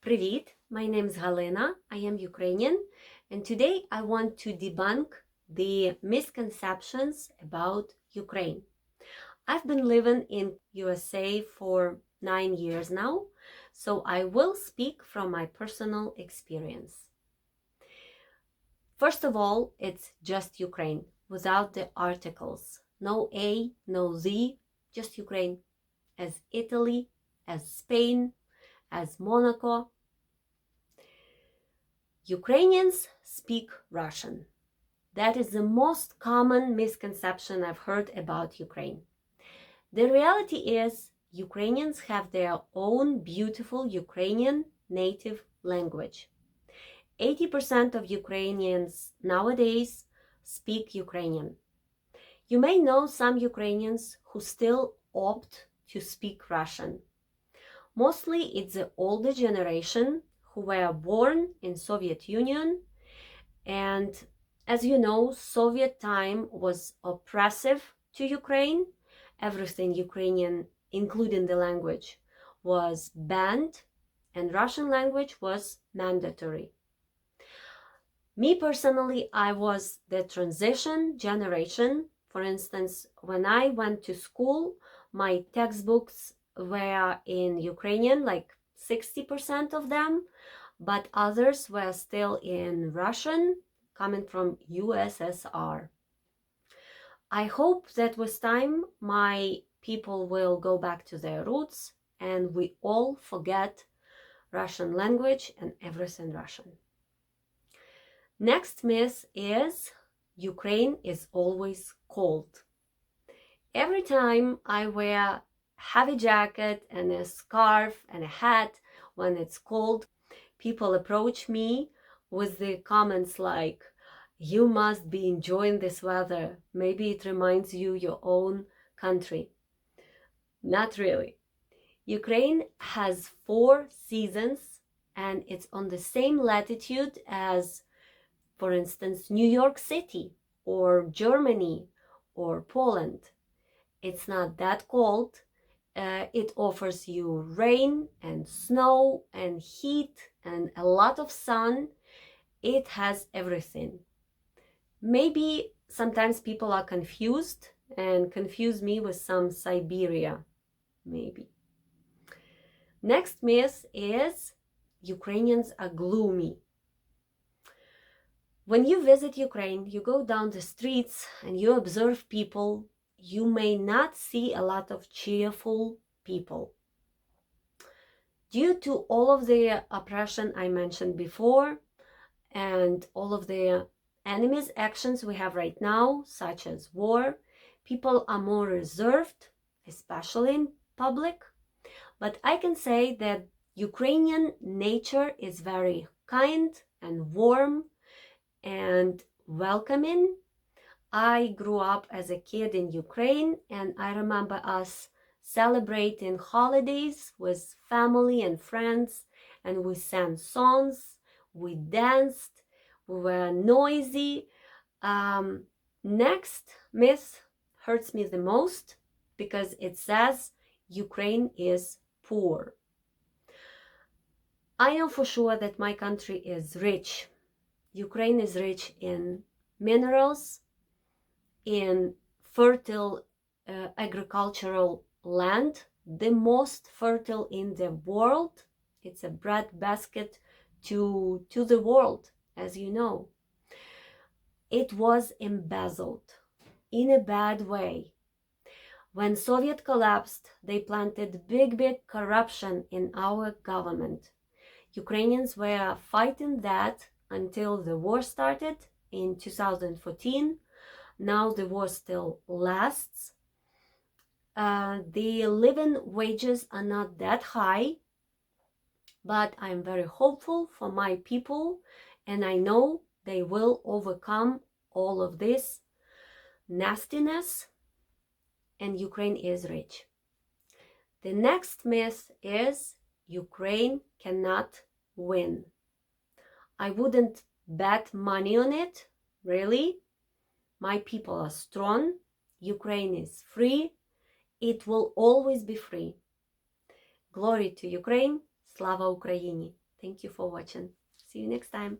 Привіт, my name is Galina, I am Ukrainian, and today I want to debunk the misconceptions about Ukraine. I've been living in USA for 9 years now, so I will speak from my personal experience. First of all, it's just Ukraine, without the articles. No A, no Z, just Ukraine, as Italy, as Spain, as Monaco. Ukrainians speak Russian. That is the most common misconception I've heard about Ukraine. The reality is, Ukrainians have their own beautiful Ukrainian native language. 80% of Ukrainians nowadays speak Ukrainian. You may know some Ukrainians who still opt to speak Russian. Mostly it's the older generation who were born in Soviet Union, and as you know, Soviet time was oppressive to Ukraine. Everything Ukrainian, including the language, was banned, and Russian language was mandatory. Me personally, I was the transition generation. For instance, when I went to school, my textbooks were in Ukrainian, like 60% of them, but others were still in Russian, coming from USSR. I hope that with time, my people will go back to their roots and we all forget Russian language and everything Russian. Next myth is Ukraine is always cold. Every time I wear heavy jacket and a scarf and a hat when it's cold, people approach me with the comments like, "You must be enjoying this weather. Maybe it reminds you your own country." Not really. Ukraine has 4 seasons and it's on the same latitude as, for instance, New York City or Germany or Poland. It's not that cold. It offers you rain and snow and heat and a lot of sun. It has everything. Maybe sometimes people are confused and confuse me with some Siberia, maybe. Next myth is Ukrainians are gloomy. When you visit Ukraine, you go down the streets and you observe people, you may not see a lot of cheerful people. Due to all of the oppression I mentioned before and all of the enemy's actions we have right now, such as war, people are more reserved, especially in public. But I can say that Ukrainian nature is very kind and warm and welcoming. I grew up as a kid in Ukraine, and I remember us celebrating holidays with family and friends, and we sang songs, we danced, we were noisy. Next myth hurts me the most because it says Ukraine is poor. I know for sure that my country is rich. Ukraine is rich in minerals, in fertile agricultural land, the most fertile in the world. It's a breadbasket to the world, as you know. It was embezzled in a bad way. When Soviet collapsed, they planted big corruption in our government. Ukrainians were fighting that until the war started in 2014. Now the war still lasts. The living wages are not that high, but I'm very hopeful for my people, and I know they will overcome all of this nastiness, and Ukraine is rich. The next myth is Ukraine cannot win. I wouldn't bet money on it, really. My people are strong. Ukraine is free. It will always be free. Glory to Ukraine. Slava Україні! Thank you for watching. See you next time.